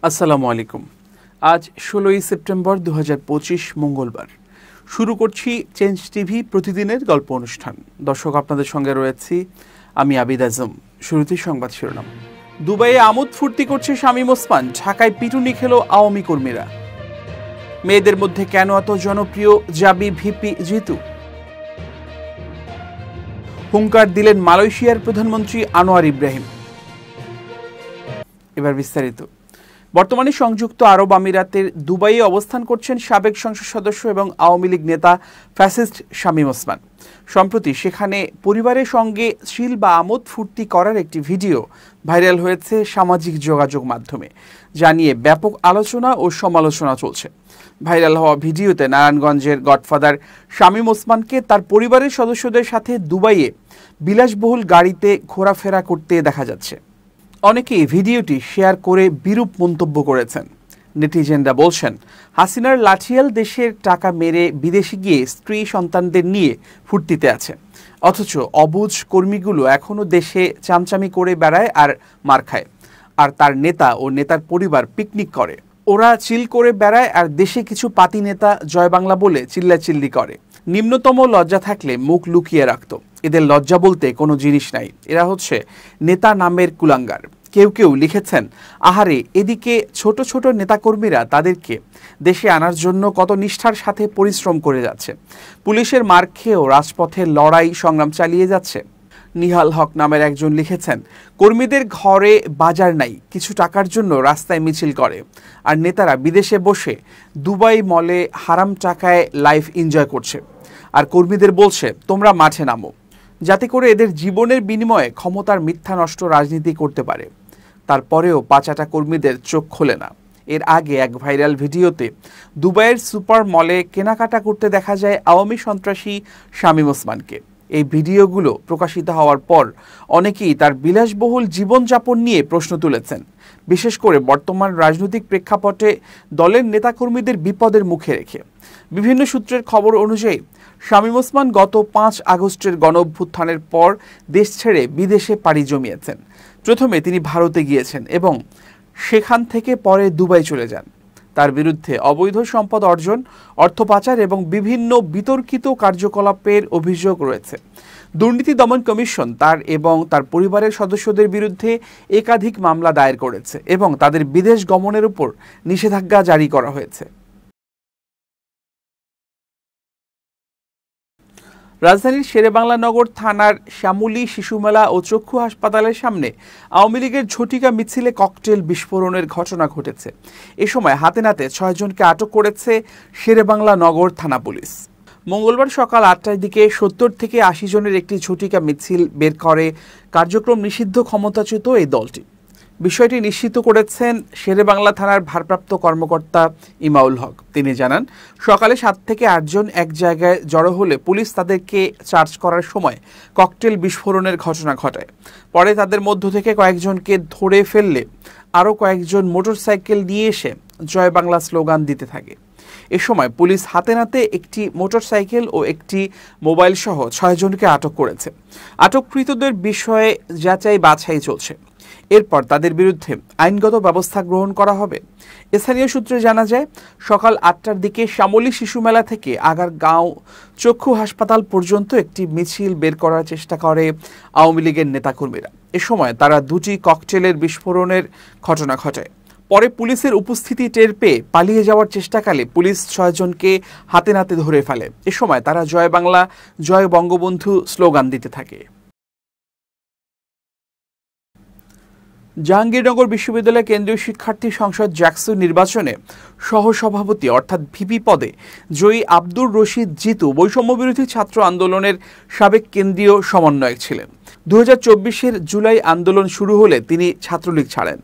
আসসালামু আলাইকুম। আজ ১৬ই সেপ্টেম্বর ২০২৫ মঙ্গলবার। শুরু করছি চেঞ্জ টিভি প্রতিদিনের গল্প অনুষ্ঠান। দর্শক, আপনাদের সঙ্গে রয়েছি আমি আবিদ আজম। শুরুতেই সংবাদ শিরোনাম। দুবাইয়ে আমোদ ফুর্তি করছে শামীম ওসমান, ঢাকায় পিটুনি খেল আওয়ামী কর্মীরা। মেয়েদের মধ্যে কেন এত জনপ্রিয় জাবি ভিপি জিতু? হুঙ্কার দিলেন মালয়েশিয়ার প্রধানমন্ত্রী আনোয়ার ইব্রাহিম। এবার বিস্তারিত। বর্তমানে সংযুক্ত আরব আমিরাতের দুবাইয়ে অবস্থান করছেন সাবেক সংসদ সদস্য এবং আওয়ামী লীগ নেতা ফ্যাসিস্ট শামীম ওসমান। সম্প্রতি সেখানে পরিবারের সঙ্গে শিল বা আমোদ ফুর্তি করার একটি ভিডিও ভাইরাল হয়েছে সামাজিক যোগাযোগ মাধ্যমে, যা নিয়ে ব্যাপক আলোচনা ও সমালোচনা চলছে। ভাইরাল হওয়া ভিডিওতে নারায়ণগঞ্জের গডফাদার শামীম ওসমানকে তার পরিবারের সদস্যদের সাথে দুবাইয়ে বিলাসবহুল গাড়িতে ঘোরাফেরা করতে দেখা যাচ্ছে। অনেকেই ভিডিওটি শেয়ার করে বিরূপ মন্তব্য করেছেন। নেটিজেনরা বলছেন, হাসিনার লাঠিয়াল দেশের টাকা মেরে বিদেশে গিয়ে স্ত্রী সন্তানদের নিয়ে ফুর্তিতে আছে, অথচ অবুঝ কর্মীগুলো এখনও দেশে চামচামি করে বেড়ায় আর মার খায়, আর তার নেতা ও নেতার পরিবার পিকনিক করে। ওরা চিল করে বেড়ায় আর দেশে কিছু পাতি নেতা জয় বাংলা বলে চিল্লাচিল্লি করে। নিম্নতম লজ্জা থাকলে মুখ লুকিয়ে রাখত। এদের লজ্জা বলতে কোনো জিনিস নাই। এরা হচ্ছে নেতা নামের কুলাঙ্গার। কেউ কেউ লিখেছেন, আহারে, এদিকে ছোট ছোট নেতাকর্মীরা তাদেরকে দেশে আনার জন্য কত নিষ্ঠার সাথে পরিশ্রম করে যাচ্ছে। পুলিশের মার খেয়েও রাজপথে লড়াই সংগ্রাম চালিয়ে যাচ্ছে। নিহাল হক নামের একজন লিখেছেন, কর্মীদের ঘরে বাজার নাই, কিছু টাকার জন্য রাস্তায় মিছিল করে, আর নেতারা বিদেশে বসে দুবাই মলে হারাম টাকায় লাইফ এনজয় করছে, আর কর্মীদের বলছে তোমরা মাঠে নামো, যাতে করে এদের জীবনের বিনিময়ে ক্ষমতার মিথ্যা নষ্ট রাজনীতি করতে পারে। তারপরেও পাচাটা কর্মীদের চোখ খোলে না। এর আগে এক ভাইরাল ভিডিওতে দুবাইয়ের সুপার মলে কেনাকাটা করতে দেখা যায় আওয়ামী সন্ত্রাসী শামীম ওসমানকে। এই ভিডিওগুলো প্রকাশিত হওয়ার পর অনেকেই তার বিলাসবহুল জীবনযাপন নিয়ে প্রশ্ন তুলেছেন, বিশেষ করে বর্তমান রাজনৈতিক প্রেক্ষাপটে দলের নেতাকর্মীদের বিপদের মুখে রেখে। বিভিন্ন সূত্রের খবর অনুযায়ী শামীম ওসমান গত ৫ আগস্টের গণঅভ্যুত্থানের পর দেশ ছেড়ে বিদেশে পাড়ি জমিয়েছেন। প্রথমে তিনি ভারতে গিয়েছেন এবং সেখান থেকে পরে দুবাই চলে যান। তার বিরুদ্ধে অবৈধ সম্পদ অর্জন, অর্থ পাচার এবং বিভিন্ন বিতর্কিত কার্যকলাপের অভিযোগ রয়েছে। দুর্নীতি দমন কমিশন তার এবং তার পরিবারের সদস্যদের বিরুদ্ধে একাধিক মামলা দায়ের করেছে এবং তাদের বিদেশ গমনের উপর নিষেধাজ্ঞা জারি করা হয়েছে। রাজধানীর শেরেবাংলা নগর থানার শ্যামলী শিশুমেলা ও চক্ষু হাসপাতালের সামনে আওয়ামী লীগের ঝটিকা মিছিলে ককটেল বিস্ফোরণের ঘটনা ঘটেছে। এ সময় হাতে নাতে ৬ জনকে আটক করেছে শেরেবাংলা নগর থানা পুলিশ। মঙ্গলবার সকাল ৮টার দিকে ৭০ থেকে ৮০ জনের একটি ঝটিকা মিছিল বের করে কার্যক্রম নিষিদ্ধ ক্ষমতাচ্যুত এই দলটি। বিষয়টি নিশ্চিত করেছেন শেরেবাংলা থানার ভারপ্রাপ্ত কর্মকর্তা ইমাউল হক। তিনি জানান, সকালে ৭ থেকে ৮ জন এক জায়গায় জড়ো হলে পুলিশ তাদেরকে চার্জ করার সময় ককটেল বিস্ফোরণের ঘটনা ঘটায়। পরে তাদের মধ্য থেকে কয়েকজনকে ধরে ফেললে আরও কয়েকজন মোটরসাইকেল নিয়ে এসে জয় বাংলা স্লোগান দিতে থাকে। এ সময় পুলিশ হাতে নাতে একটি মোটরসাইকেল ও একটি মোবাইল সহ ৬ জনকে আটক করেছে। আটককৃতদের বিষয়ে যাচাই বাছাই চলছে। এরপর তাদের বিরুদ্ধে আইনগত ব্যবস্থা গ্রহণ করা হবে। স্থানীয় সূত্রে জানা যায়, সকাল ৮টার দিকে শ্যামলী শিশুমেলা থেকে আগারগাঁও চক্ষু হাসপাতাল পর্যন্ত একটি মিছিল বের করার চেষ্টা করে আওয়ামী লীগের নেতাকর্মীরা। এ সময় তারা দুটি ককটেলের বিস্ফোরণের ঘটনা ঘটায়। পরে পুলিশের উপস্থিতি টের পেয়ে পালিয়ে যাওয়ার চেষ্টাকালে পুলিশ ৬ জনকে হাতে নাতে ধরে ফেলে। এ সময় তারা জয় বাংলা, জয় বঙ্গবন্ধু স্লোগান দিতে থাকে। জাহাঙ্গীরনগর বিশ্ববিদ্যালয় কেন্দ্রীয় শিক্ষার্থী সংসদ জাকসু নির্বাচনে সহসভাপতি অর্থাৎ ভিপি পদে জয়ী আব্দুর রশিদ জিতু বৈষম্যবিরোধী ছাত্র আন্দোলনের সাবেক কেন্দ্রীয় সমন্বয়ক ছিলেন। ২০২৪-এর জুলাই আন্দোলন শুরু হলে তিনি ছাত্রলীগ ছাড়েন।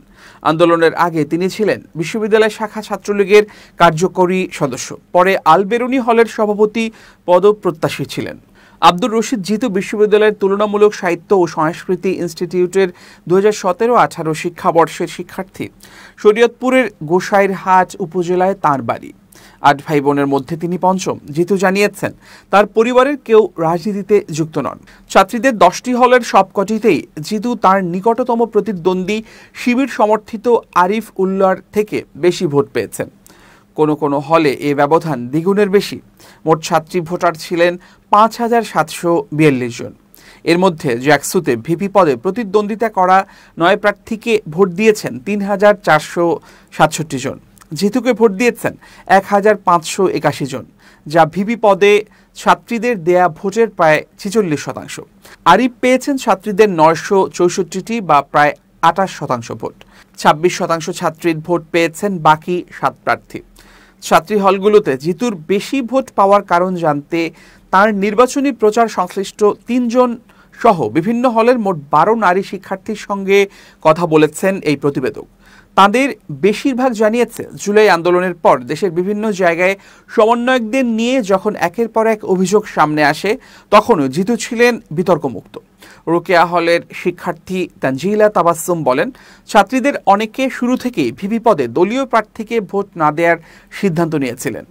আন্দোলনের আগে তিনি ছিলেন বিশ্ববিদ্যালয় শাখা ছাত্রলীগের কার্যকরী সদস্য। পরে আলবেরুনি হলের সভাপতি পদপ্রত্যাশী ছিলেন। আব্দুর রশিদ জিতু বিশ্ববিদ্যালয়ের তুলনামূলক সাহিত্য ও সংস্কৃতি ইনস্টিটিউটের ২০১৭-১৮ শিক্ষাবর্ষের শিক্ষার্থী। শরীয়তপুরের গোসাইরহাট উপজেলায় তাঁর বাড়ি। 8 ভাই বোনের মধ্যে তিনি পঞ্চম। জিতু জানিয়েছেন তার পরিবারের কেউ রাজনীতিতে যুক্ত নন। ছাত্রীদের 10টি হলের সবকটিতেই জিতু তার নিকটতম প্রতিদ্বন্দ্বী শিবির সমর্থিত আরিফ উল্লাহর থেকে বেশি ভোট পেয়েছেন। কোনো কোনো হলে এ ব্যবধান দ্বিগুণের বেশি। মোট ছাত্রী ভোটার ছিলেন 5,742 জন। এর মধ্যে জ্যাকসুতে ভিপি পদে প্রতিদ্বন্দ্বিতা করা 9 প্রার্থীকে ভোট দিয়েছেন 3,467 জন। জিতুকে ভোট দিয়েছেন 1,581 জন, যা ভিপি পদে ছাত্রীদের দেয়া ভোটের প্রায় 46%। আরিফ পেয়েছেন ছাত্রীদের 964টি বা প্রায় 28% ভোট। 26% ছাত্রীর ভোট পেয়েছেন বাকি 7 প্রার্থী। ছাত্রী হলগুলোতে জিতুর বেশি ভোট পাওয়ার কারণ জানতে তার নির্বাচনী প্রচার সংশ্লিষ্ট 3 জন সহ বিভিন্ন হলের মোট 12 নারী শিক্ষার্থীর সঙ্গে কথা বলেছেন এই প্রতিবেদক। তাদের বেশিরভাগ জানিয়েছে, জুলাই আন্দোলনের পর দেশের বিভিন্ন জায়গায় সমন্বয়কদের নিয়ে যখন একের পর এক অভিযোগ সামনে আসে, তখনও জিতু ছিলেন বিতর্কমুক্ত। রোকেয়া হলের শিক্ষার্থী তানজিলা তাবাসসুম বলেন, ছাত্রীদের অনেকে শুরু থেকেই ভিপি পদে দলীয় প্রার্থীকে ভোট না দেওয়ার সিদ্ধান্ত নিয়েছিলেন।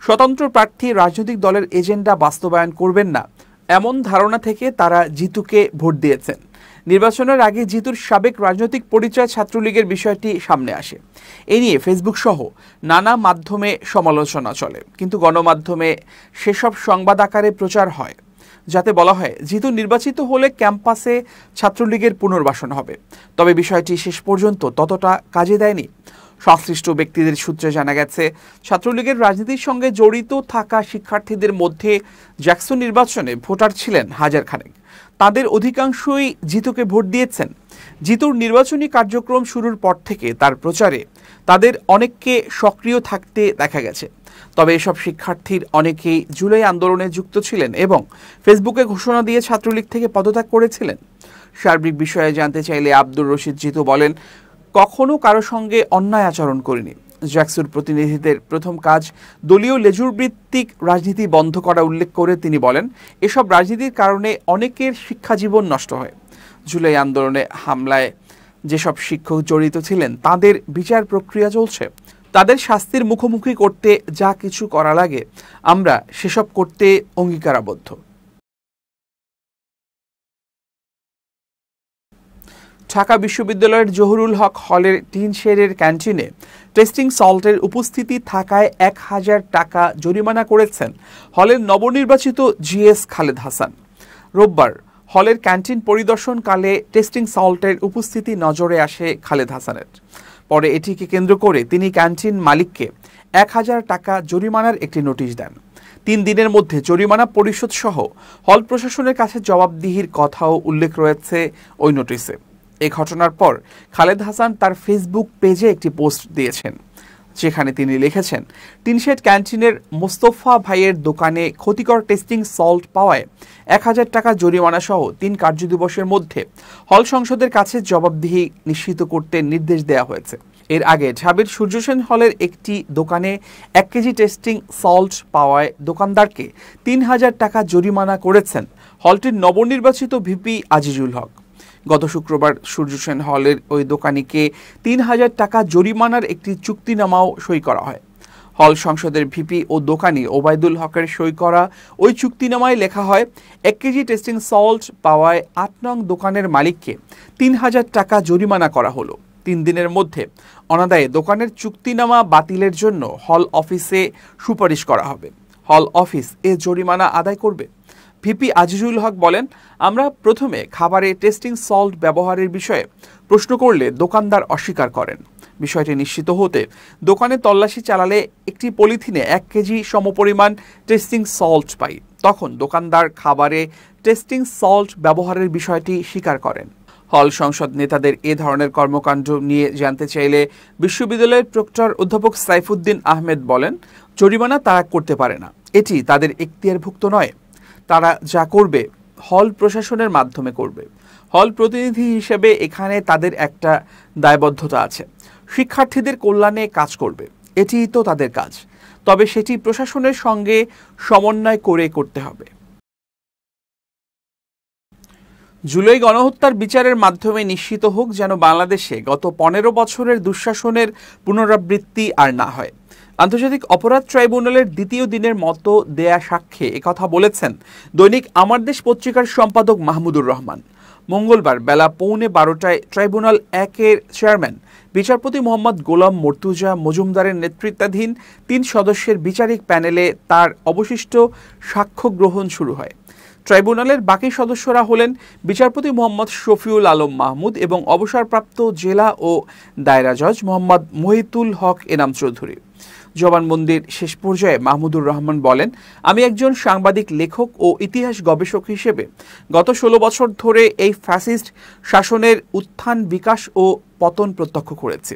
স্বতন্ত্র প্রার্থী রাজনৈতিক দলের এজেন্ডা বাস্তবায়ন করবেন না, এমন ধারণা থেকে তারা জিতুকে ভোট দিয়েছেন। নির্বাচনের আগে জিতুর সাবেক রাজনৈতিক পরিচয় ছাত্রলীগের বিষয়টি সামনে আসে। এ নিয়ে ফেসবুক সহ নানা মাধ্যমে সমালোচনা চলে, কিন্তু গণমাধ্যমে সেসব সংবাদ আকারে প্রচার হয়, যাতে বলা হয় জিতু নির্বাচিত হলে ক্যাম্পাসে ছাত্রলীগের পুনর্বাসন হবে। তবে বিষয়টি শেষ পর্যন্ত ততটা কাজে দেয়নি। সংশ্লিষ্ট ব্যক্তিদের সূত্রে জানা গেছে, ছাত্রলীগের রাজনীতির সঙ্গে জড়িত থাকা শিক্ষার্থীদের মধ্যে জ্যাকসন নির্বাচনে ভোটার ছিলেন হাজার খানেক। তাদের অধিকাংশই জিতুকে ভোট দিয়েছেন। জিতুর নির্বাচনী কার্যক্রম শুরুর পর থেকে তার প্রচারে তাদের অনেককে সক্রিয় থাকতে দেখা গেছে। তবে এসব শিক্ষার্থীর অনেকেই জুলাই আন্দোলনে যুক্ত ছিলেন এবং ফেসবুকে ঘোষণা দিয়ে ছাত্রলীগ থেকে পদত্যাগ করেছিলেন। সার্বিক বিষয়ে জানতে চাইলে আব্দুর রশিদ জিতু বলেন, কখনো কারো সঙ্গে অন্যায় আচরণ করিনি। জ্যাকসুর প্রতিনিধিদের প্রথম কাজ দলীয় লেজুর ভিত্তিক রাজনীতি বন্ধ করা উল্লেখ করে তিনি বলেন, এসব রাজনীতির কারণে অনেকের শিক্ষাজীবন নষ্ট হয়। জুলাই আন্দোলনে হামলায় যেসব শিক্ষক জড়িত ছিলেন তাদের বিচার প্রক্রিয়া চলছে। তাদের শাস্তির মুখোমুখি করতে যা কিছু করা লাগে আমরা সেসব করতে অঙ্গীকারাবদ্ধ। ঢাকা বিশ্ববিদ্যালয়ের জহুরুল হক হলের টিন শেডের ক্যান্টিনে টেস্টিং সল্টের উপস্থিতি থাকায় 1,000 টাকা জরিমানা করেছেন হলের নবনির্বাচিত জিএস খালেদ হাসান। রোববার হলের ক্যান্টিন পরিদর্শনকালে টেস্টিং সল্টের উপস্থিতি নজরে আসে খালেদ হাসানের। পরে এটিকে কেন্দ্র করে তিনি ক্যান্টিন মালিককে 1,000 টাকা জরিমানার একটি নোটিশ দেন। 3 দিনের মধ্যে জরিমানা পরিশোধ সহ হল প্রশাসনের কাছে জবাবদিহির কথাও উল্লেখ রয়েছে ওই নোটিশে। এই ঘটনার পর খালেদ হাসান তার ফেসবুক পেজে একটি পোস্ট দিয়েছেন, যেখানে তিনি লিখেছেন, টিনশেড ক্যান্টিনের মোস্তফা ভাইয়ের দোকানে ক্ষতিকর টেস্টিং সল্ট পাওয়ায় 1,000 টাকা জরিমানা সহ 3 কার্যদিবসের মধ্যে হল সংসদের কাছে জবাবদিহি নিশ্চিত করতে নির্দেশ দেওয়া হয়েছে। এর আগে ঢাবির সূর্যসেন হলের একটি দোকানে 1 কেজি টেস্টিং সল্ট পাওয়ায় দোকানদারকে 3,000 টাকা জরিমানা করেছেন হলটির নবনির্বাচিত ভিপি আজিজুল হক। গত শুক্রবার সূর্যসেন হলের ওই দোকানিকে 3,000 টাকা জরিমানার একটি চুক্তিনামাও সই করা হয়। হল সংসদের ভিপি ও দোকানি ওবায়দুল হকের সই করা ওই চুক্তিনামায় লেখা হয়, 1 কেজি টেস্টিং সল্ট পাওয়ায় 8 নং দোকানের মালিককে 3,000 টাকা জরিমানা করা হলো। 3 দিনের মধ্যে অনাদায়ে দোকানের চুক্তিনামা বাতিলের জন্য হল অফিসে সুপারিশ করা হবে। হল অফিস এ জরিমানা আদায় করবে। ভিপি আজিজুল হক বলেন, আমরা প্রথমে খাবারে টেস্টিং সল্ট ব্যবহারের বিষয়ে প্রশ্ন করলে দোকানদার অস্বীকার করেন। বিষয়টি নিশ্চিত হতে দোকানে তল্লাশি চালালে একটি পলিথিনে 1 কেজি সমপরিমাণ টেস্টিং সল্ট পাই। তখন দোকানদার খাবারে টেস্টিং সল্ট ব্যবহারের বিষয়টি স্বীকার করেন। হল সংসদ নেতাদের এ ধরনের কর্মকাণ্ড নিয়ে জানতে চাইলে বিশ্ববিদ্যালয়ের প্রক্টর অধ্যাপক সাইফুদ্দিন আহমেদ বলেন, জরিমানা তারা করতে পারে না, এটি তাদের এখতিয়ারভুক্ত নয়। তারা যা করবে হল প্রশাসনের মাধ্যমে করবে। হল প্রতিনিধি হিসেবে এখানে তাদের একটা দায়বদ্ধতা আছে, শিক্ষার্থীদের কল্যাণে কাজ করবে, এটিই তো তাদের কাজ। তবে সেটি প্রশাসনের সঙ্গে সমন্বয় করে করতে হবে। জুলাই গণহত্যার বিচারের মাধ্যমে নিশ্চিত হোক যেন বাংলাদেশে গত 15 বছরের দুঃশাসনের পুনরাবৃত্তি আর না হয়। আন্তর্জাতিক অপরাধ ট্রাইব্যুনালের দ্বিতীয় দিনের মতো দেয়া সাক্ষ্যে একথা বলেছেন দৈনিক আমার দেশ পত্রিকার সম্পাদক মাহমুদুর রহমান। মঙ্গলবার বেলা 11:15টায় ট্রাইব্যুনাল 1-এর চেয়ারম্যান বিচারপতি মোহাম্মদ গোলাম মর্তুজা মজুমদারের নেতৃত্বাধীন 3 সদস্যের বিচারিক প্যানেলে তার অবশিষ্ট সাক্ষ্য গ্রহণ শুরু হয়। ট্রাইব্যুনালের বাকি সদস্যরা হলেন বিচারপতি মোহাম্মদ শফিউল আলম মাহমুদ এবং অবসরপ্রাপ্ত জেলা ও দায়রা জজ মোহাম্মদ মহিতুল হক এনাম চৌধুরী। জবানবন্দির শেষ পর্যায়ে মাহমুদুর রহমান বলেন, আমি একজন সাংবাদিক, লেখক ও ইতিহাস গবেষক হিসেবে গত 16 বছর ধরে এই ফ্যাসিস্ট শাসনের উত্থান, বিকাশ ও পতন প্রত্যক্ষ করেছি।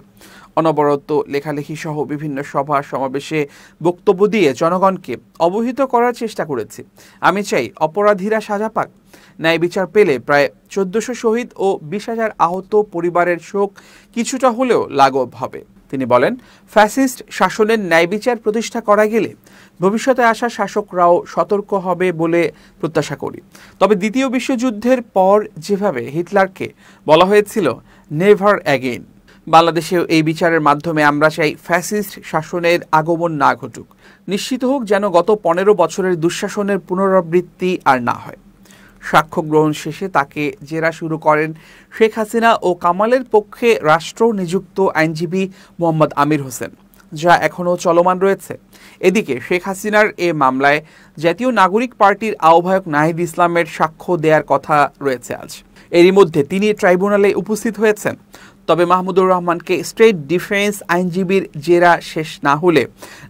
অনবরত লেখালেখি সহ বিভিন্ন সভা সমাবেশে বক্তব্য দিয়ে জনগণকে অবহিত করার চেষ্টা করেছি। আমি চাই অপরাধীরা সাজা পাক। ন্যায় বিচার পেলে প্রায় 1400 শহীদ ও 20,000 আহত পরিবারের শোক কিছুটা হলেও লাঘব হবে। তিনি বলেন, ফ্যাসিস্ট শাসনের ন্যায় বিচার প্রতিষ্ঠা করা গেলে ভবিষ্যতে আসা শাসকরাও সতর্ক হবে বলে প্রত্যাশা করি। তবে দ্বিতীয় বিশ্বযুদ্ধের পর যেভাবে হিটলারকে বলা হয়েছিল নেভার অ্যাগেইন, বাংলাদেশেও এই বিচারের মাধ্যমে আমরা চাই ফ্যাসিস্ট শাসনের আগমন না ঘটুক। নিশ্চিত হোক যেন গত 15 বছরের দুঃশাসনের পুনরাবৃত্তি আর না হয়। সাক্ষ্য গ্রহণ শেষে তাকে জেরা শুরু করেন শেখ হাসিনা ও কামালের পক্ষে রাষ্ট্র নিযুক্ত আইনজীবী মোহাম্মদ আমির হোসেন, যা এখনও চলমান রয়েছে। এদিকে শেখ হাসিনার এ মামলায় জাতীয় নাগরিক পার্টির আহ্বায়ক নাহিদ ইসলামের সাক্ষ্য দেওয়ার কথা রয়েছে আজ। এরই মধ্যে তিনি ট্রাইব্যুনালে উপস্থিত হয়েছেন। তবে মাহমুদুর রহমানকে স্টেট ডিফেন্স আইনজীবীর জেরা শেষ না হলে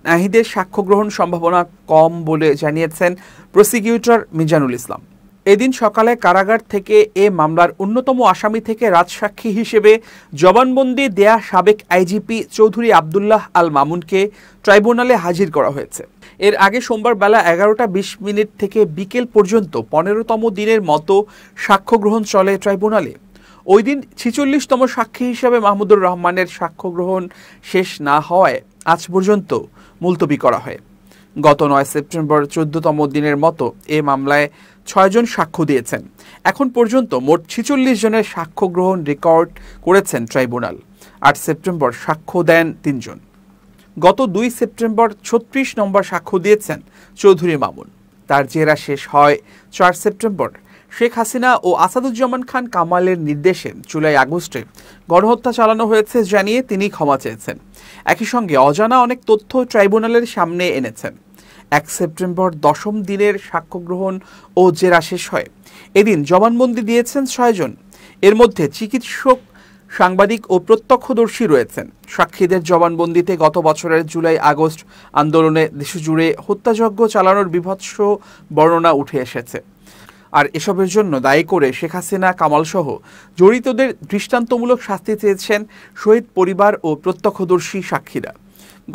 নাহিদের সাক্ষ্য গ্রহণ সম্ভাবনা কম বলে জানিয়েছেন প্রসিকিউটর মিজানুল ইসলাম। এদিন সকালে কারাগার থেকে এ মামলার অন্যতম আসামি থেকে রাজসাক্ষী হিসেবে জবানবন্দি দেয়া সাবেক আইজিপি চৌধুরী আবদুল্লাহ আল মামুনকে ট্রাইব্যুনালে হাজির করা হয়েছে। এর আগে সোমবার বেলা 11:20 থেকে বিকেল পর্যন্ত 15তম দিনের মতো সাক্ষ্য গ্রহণ চলে ট্রাইব্যুনালে। ওই দিন 46তম সাক্ষী হিসেবে মাহমুদুর রহমানের সাক্ষ্য গ্রহণ শেষ না হওয়ায় আজ পর্যন্ত মুলতবি করা হয়। গত 9 সেপ্টেম্বর 14তম দিনের মতো এ মামলায় 6 জন সাক্ষ্য দিয়েছেন। এখন পর্যন্ত মোট 46 জনের সাক্ষ্য গ্রহণ রেকর্ড করেছেন ট্রাইব্যুনাল। 8 সেপ্টেম্বর সাক্ষ্য দেন 3 জন। গত 2 সেপ্টেম্বর 36 নম্বর সাক্ষ্য দিয়েছেন চৌধুরী মামুন। তার জেরা শেষ হয় 4 সেপ্টেম্বর। শেখ হাসিনা ও আসাদুজ্জামান খান কামালের নির্দেশে জুলাই আগস্টে গণহত্যা চালানো হয়েছে জানিয়ে তিনি ক্ষমা চেয়েছেন। একই সঙ্গে অজানা অনেক তথ্য ট্রাইব্যুনালের সামনে এনেছেন। 1 সেপ্টেম্বর 10ম দিনের সাক্ষ্য গ্রহণ ও জেরা শেষ হয়। এদিন জবানবন্দি দিয়েছেন 6 জন। এর মধ্যে চিকিৎসক, সাংবাদিক ও প্রত্যক্ষদর্শী রয়েছেন। সাক্ষীদের জবানবন্দিতে গত বছরের জুলাই আগস্ট আন্দোলনে দেশজুড়ে হত্যাযজ্ঞ চালানোর বীভৎস বর্ণনা উঠে এসেছে। আর এসবের জন্য দায়ী করে শেখ হাসিনা, কামাল সহ জড়িতদের দৃষ্টান্তমূলক শাস্তি চেয়েছেন শহীদ পরিবার ও প্রত্যক্ষদর্শী সাক্ষীরা।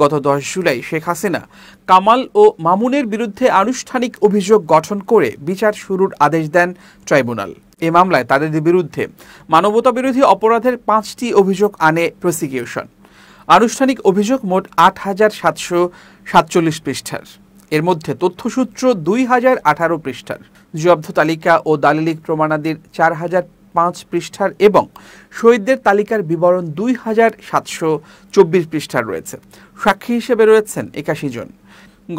গত 10 জুলাই শেখ হাসিনা, কামাল ও মামুনের বিরুদ্ধে আনুষ্ঠানিক অভিযোগ গঠন করে বিচার শুরুর আদেশ দেন ট্রাইব্যুনাল। এ মামলায় তাদের বিরুদ্ধে মানবতাবিরোধী অপরাধের 5টি অভিযোগ আনে প্রসিকিউশন। আনুষ্ঠানিক অভিযোগ মোট 8,747 পৃষ্ঠার। এর মধ্যে তথ্যসূত্র 2,018 পৃষ্ঠার, জব্দ তালিকা ও দালিলিক প্রমাণাদির 4,005 পৃষ্ঠার এবং শহীদদের তালিকার বিবরণ 2,724 পৃষ্ঠার রয়েছে। সাক্ষী হিসেবে রয়েছেন 81 জন।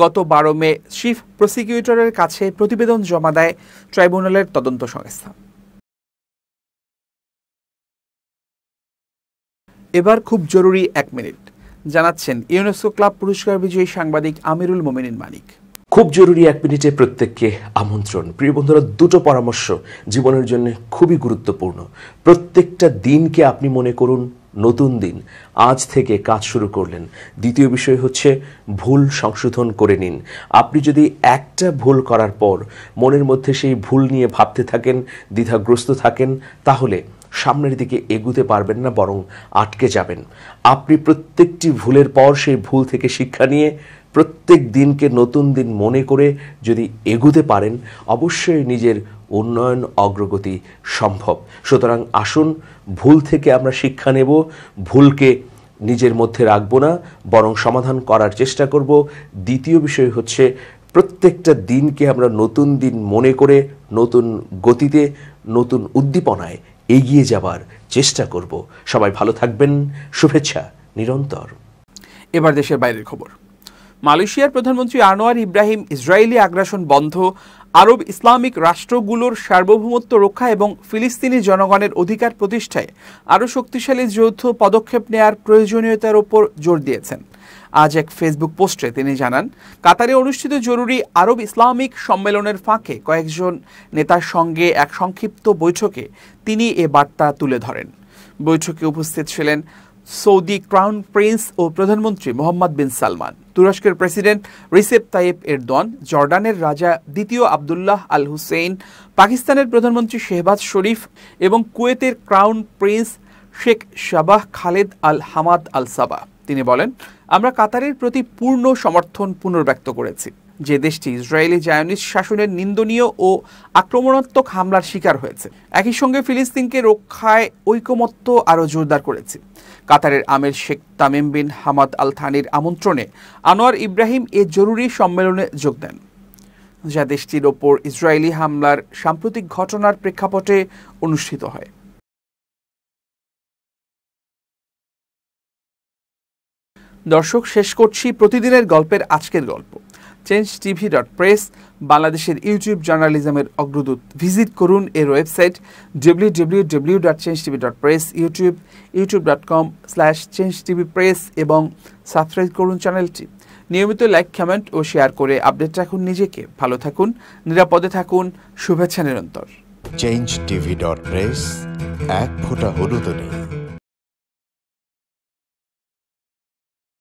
গত 12 মে চিফ প্রসিকিউটরের কাছে প্রতিবেদন জমা দেয় ট্রাইব্যুনালের তদন্ত সংস্থা। এবার খুব জরুরি 1 মিনিট জানাচ্ছেন ইউনেস্কো ক্লাব পুরস্কার বিজয়ী সাংবাদিক আমিরুল মোমিনিন মানিক। খুব জরুরি 1 মিনিটে প্রত্যেককে আমন্ত্রণ। প্রিয় বন্ধুরা, 2টো পরামর্শ জীবনের জন্য খুবই গুরুত্বপূর্ণ। প্রত্যেকটা দিনকে আপনি মনে করুন নতুন দিন। আজ থেকে কাজ শুরু করলেন। দ্বিতীয় বিষয় হচ্ছে ভুল সংশোধন করে নিন। আপনি যদি একটা ভুল করার পর মনের মধ্যে সেই ভুল নিয়ে ভাবতে থাকেন, দ্বিধাগ্রস্ত থাকেন, তাহলে সামনের দিকে এগুতে পারবেন না, বরং আটকে যাবেন। আপনি প্রত্যেকটি ভুলের পর সেই ভুল থেকে শিক্ষা নিয়ে প্রত্যেক দিনকে নতুন দিন মনে করে যদি এগুতে পারেন, অবশ্যই নিজের উন্নয়ন, অগ্রগতি সম্ভব। সুতরাং আসুন, ভুল থেকে আমরা শিক্ষা নেব, ভুলকে নিজের মধ্যে রাখবো না, বরং সমাধান করার চেষ্টা করব। দ্বিতীয় বিষয় হচ্ছে প্রত্যেকটা দিনকে আমরা নতুন দিন মনে করে নতুন গতিতে, নতুন উদ্দীপনায় এগিয়ে যাবার চেষ্টা করব। সবাই ভালো থাকবেন। শুভেচ্ছা নিরন্তর। এবার দেশের বাইরের খবর। মালয়েশিয়ার প্রধানমন্ত্রী আনোয়ার ইব্রাহিম ইসরায়েলি আগ্রাসন বন্ধ, আরব ইসলামিক রাষ্ট্রগুলোর সার্বভৌমত্ব রক্ষা এবং ফিলিস্তিনি জনগণের অধিকার প্রতিষ্ঠায় আরও শক্তিশালী যৌথ পদক্ষেপ নেয়ার প্রয়োজনীয়তার উপর জোর দিয়েছেন। আজ এক ফেসবুক পোস্টে তিনি জানান, কাতারে অনুষ্ঠিত জরুরি আরব ইসলামিক সম্মেলনের ফাঁকে কয়েকজন নেতার সঙ্গে এক সংক্ষিপ্ত বৈঠকে তিনি এ বার্তা তুলে ধরেন। বৈঠকে উপস্থিত ছিলেন সৌদি ক্রাউন প্রিন্স ও প্রধানমন্ত্রী মোহাম্মদ বিন সালমান, তুরস্কের প্রেসিডেন্ট রিসেপ তাইয়েপ এরদোয়ান, জর্ডানের রাজা দ্বিতীয় আবদুল্লাহ আল হুসেইন, পাকিস্তানের প্রধানমন্ত্রী শেহবাজ শরীফ এবং কুয়েতের crown prince Sheikh Sabah Khalid Al Hamad Al Sabah. তিনি বলেন, আমরা কাতারের প্রতি পূর্ণ সমর্থন পুনর্ব্যক্ত করেছি, যে দেশটি ইসরায়েলি জায়নিস্ট শাসনের নিন্দনীয় ও আক্রমণাত্মক হামলার শিকার হয়েছে। একই সঙ্গে ফিলিস্তিনকে রক্ষায় ঐকমত্য আরও জোরদার করেছে। কাতারের আমির Sheikh Tamim bin Hamad Al থানির আমন্ত্রণে আনোয়ার ইব্রাহিম এ জরুরি সম্মেলনে যোগ দেন, যা দেশটির ওপর ইসরায়েলি হামলার সাম্প্রতিক ঘটনার প্রেক্ষাপটে অনুষ্ঠিত হয়। দর্শক, শেষ করছি প্রতিদিনের গল্পের আজকের গল্প। changetv.press বাংলাদেশের ইউটিউব জার্নালিজমের অগ্রদূত। ভিজিট করুন এর ওয়েবসাইট www.changetv.press, youtube.com/changetvpress এবং সাবস্ক্রাইব করুন চ্যানেলটি। নিয়মিত লাইক, কমেন্ট ও শেয়ার করে আপডেট রাখুন নিজেকে। ভালো থাকুন, নিরাপদে থাকুন, শুভেচ্ছা নিরন্তর। changetv.press, এক ফোঁটা হলুদ নেই।